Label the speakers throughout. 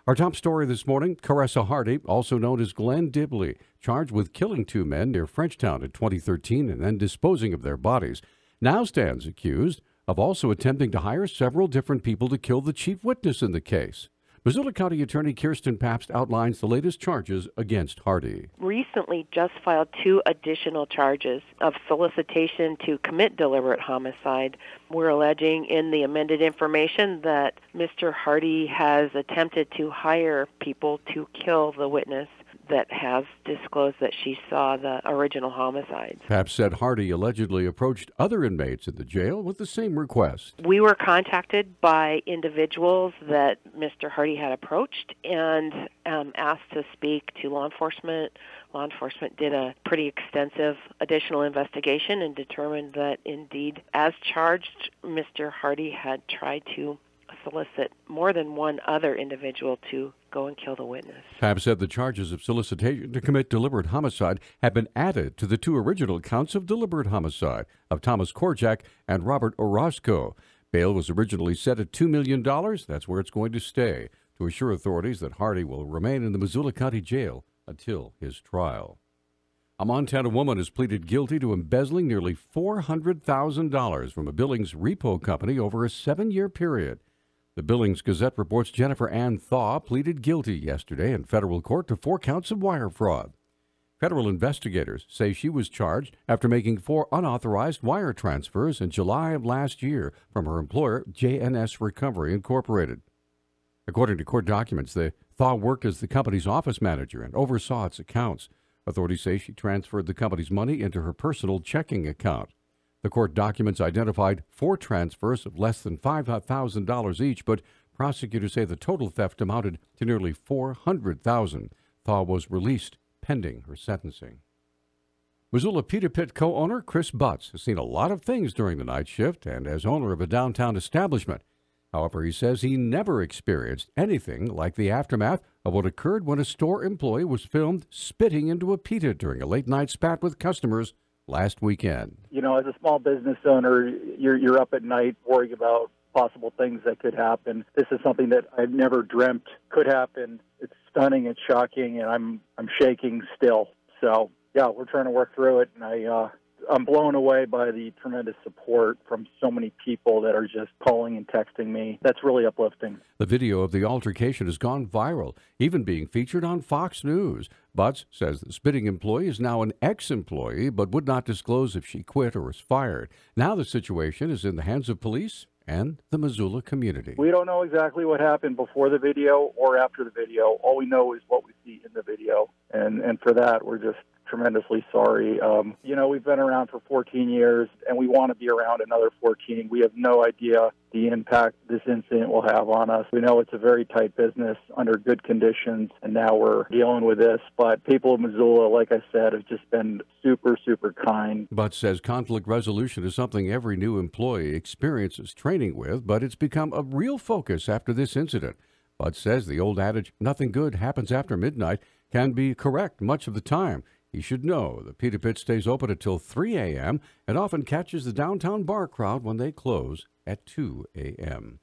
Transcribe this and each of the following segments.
Speaker 1: Our top story this morning, Caressa Hardy, also known as Glenn Dibley, charged with killing two men near Frenchtown in 2013 and then disposing of their bodies, now stands accused of also attempting to hire several different people to kill the chief witness in the case. Missoula County Attorney Kirsten Pabst outlines the latest charges against Hardy.
Speaker 2: Recently just filed 2 additional charges of solicitation to commit deliberate homicide. We're alleging in the amended information that Mr. Hardy has attempted to hire people to kill the witness that has disclosed that she saw the original homicides.
Speaker 1: Pabst said Hardy allegedly approached other inmates in the jail with the same request.
Speaker 2: We were contacted by individuals that Mr. Hardy had approached and asked to speak to law enforcement. Law enforcement did a pretty extensive additional investigation and determined that indeed, as charged, Mr. Hardy had tried to solicit more than one other individual to go and kill the witness.
Speaker 1: Pabst said the charges of solicitation to commit deliberate homicide have been added to the 2 original counts of deliberate homicide of Thomas Korjak and Robert Orozco. Bail was originally set at $2 million. That's where it's going to stay, to assure authorities that Hardy will remain in the Missoula County Jail until his trial. A Montana woman has pleaded guilty to embezzling nearly $400,000 from a Billings repo company over a 7-year period. The Billings Gazette reports Jennifer Ann Thaw pleaded guilty yesterday in federal court to 4 counts of wire fraud. Federal investigators say she was charged after making 4 unauthorized wire transfers in July of last year from her employer, JNS Recovery Incorporated. According to court documents, Thaw worked as the company's office manager and oversaw its accounts. Authorities say she transferred the company's money into her personal checking account. The court documents identified 4 transfers of less than $5,000 each, but prosecutors say the total theft amounted to nearly $400,000. Thaw was released pending her sentencing. Missoula Pita Pit co-owner Chris Butts has seen a lot of things during the night shift and as owner of a downtown establishment. However, he says he never experienced anything like the aftermath of what occurred when a store employee was filmed spitting into a pita during a late-night spat with customers last weekend.
Speaker 3: You know, as a small business owner, you're up at night worrying about possible things that could happen. This is something that I've never dreamt could happen. It's stunning, it's shocking, and I'm shaking still. So, yeah, we're trying to work through it, and I'm blown away by the tremendous support from so many people that are just calling and texting me. That's really uplifting.
Speaker 1: The video of the altercation has gone viral, even being featured on Fox News. Butts says the spitting employee is now an ex-employee, but would not disclose if she quit or was fired. Now the situation is in the hands of police and the Missoula community.
Speaker 3: We don't know exactly what happened before the video or after the video. All we know is what we see in the video, and for that, we're just tremendously sorry. You know, we've been around for 14 years, and we want to be around another 14. We have no idea the impact this incident will have on us. We know it's a very tight business under good conditions, and now we're dealing with this. But people of Missoula, like I said, have just been super, super kind.
Speaker 1: Butts says conflict resolution is something every new employee experiences training with, but it's become a real focus after this incident. Butts says the old adage, nothing good happens after midnight, can be correct much of the time. He should know the Pita Pit stays open until 3 a.m. and often catches the downtown bar crowd when they close at 2 a.m.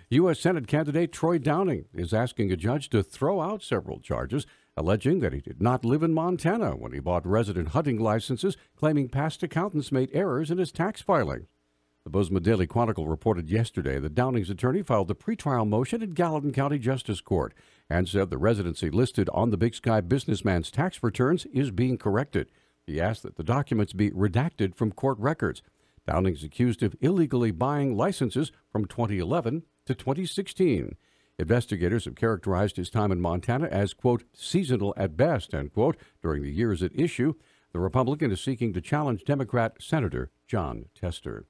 Speaker 1: U.S. Senate candidate Troy Downing is asking a judge to throw out several charges, alleging that he did not live in Montana when he bought resident hunting licenses, claiming past accountants made errors in his tax filing. The Bozeman Daily Chronicle reported yesterday that Downing's attorney filed a pretrial motion at Gallatin County Justice Court and said the residency listed on the Big Sky businessman's tax returns is being corrected. He asked that the documents be redacted from court records. Downing's accused of illegally buying licenses from 2011 to 2016. Investigators have characterized his time in Montana as, quote, seasonal at best, end quote, during the years at issue. The Republican is seeking to challenge Democrat Senator John Tester.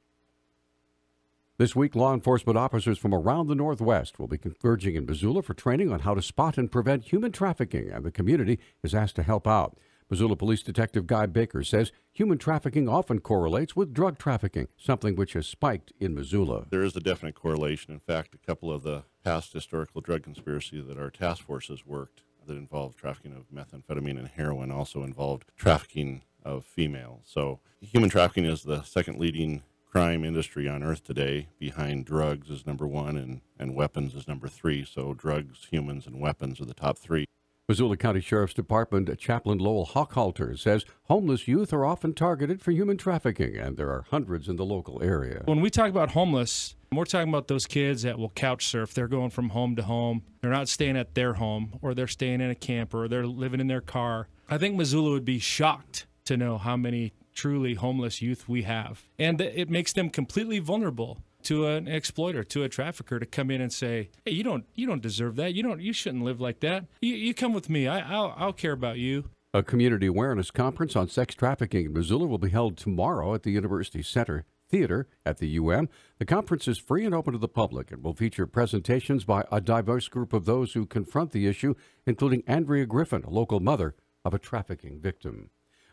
Speaker 1: This week, law enforcement officers from around the Northwest will be converging in Missoula for training on how to spot and prevent human trafficking, and the community is asked to help out. Missoula Police Detective Guy Baker says human trafficking often correlates with drug trafficking, something which has spiked in Missoula.
Speaker 4: There is a definite correlation. In fact, a couple of the past historical drug conspiracies that our task forces worked that involved trafficking of methamphetamine and heroin also involved trafficking of females. So human trafficking is the second leading crime industry on earth today. Behind drugs is number one, and weapons is number three. So drugs, humans, and weapons are the top three.
Speaker 1: Missoula County Sheriff's Department Chaplain Lowell Hochhalter says homeless youth are often targeted for human trafficking, and there are hundreds in the local area.
Speaker 5: When we talk about homeless, we're talking about those kids that will couch surf. They're going from home to home. They're not staying at their home, or they're staying in a camper, or they're living in their car. I think Missoula would be shocked to know how many truly homeless youth we have. And it makes them completely vulnerable to an exploiter, to a trafficker, to come in and say, "Hey, you don't deserve that. You shouldn't live like that. You come with me. I'll care about you."
Speaker 1: A community awareness conference on sex trafficking in Missoula will be held tomorrow at the University Center Theater at the UM. The conference is free and open to the public and will feature presentations by a diverse group of those who confront the issue, including Andrea Griffin, a local mother of a trafficking victim.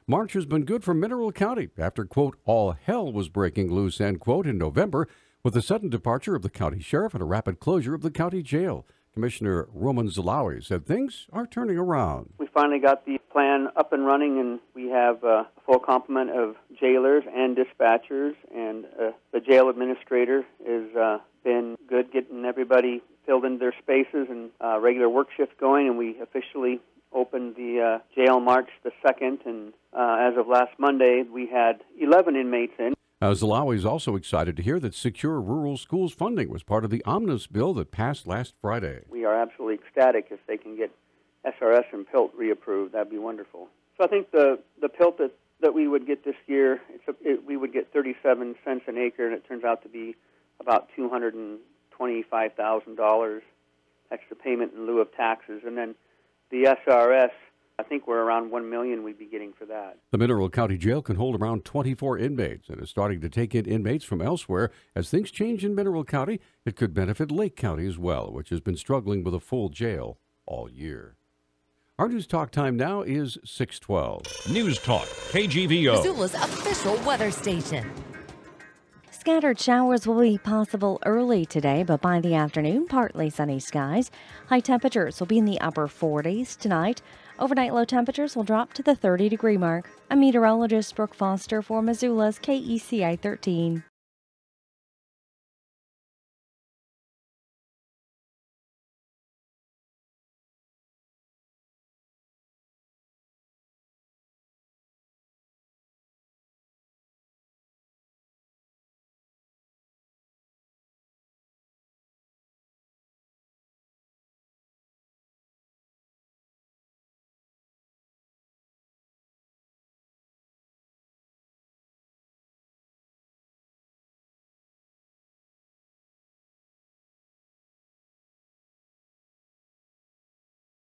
Speaker 1: March has been good for Mineral County after, quote, all hell was breaking loose, end quote, in November, with the sudden departure of the county sheriff and a rapid closure of the county jail. Commissioner Roman Zalawi said things are turning around.
Speaker 6: We finally got the plan up and running, and we have a full complement of jailers and dispatchers, and the jail administrator has been good getting everybody filled into their spaces and regular work shift going, and we officially opened the jail March the 2nd, and as of last Monday, we had 11 inmates in.
Speaker 1: Zalawi is also excited to hear that Secure Rural Schools funding was part of the omnibus bill that passed last Friday.
Speaker 6: We are absolutely ecstatic if they can get SRS and PILT reapproved. That'd be wonderful. So I think the PILT that we would get this year, we would get 37 cents an acre, and it turns out to be about $225,000 extra payment in lieu of taxes. And then the SRS, I think we're around $1 million we'd be getting for that.
Speaker 1: The Mineral County Jail can hold around 24 inmates and is starting to take in inmates from elsewhere. As things change in Mineral County, it could benefit Lake County as well, which has been struggling with a full jail all year. Our news talk time now is 6:12.
Speaker 7: Newstalk, KGVO.
Speaker 8: Missoula's official weather station. Scattered showers will be possible early today, but by the afternoon, partly sunny skies. High temperatures will be in the upper 40s tonight. Overnight low temperatures will drop to the 30-degree mark. I'm meteorologist Brooke Foster for Missoula's KECI 13.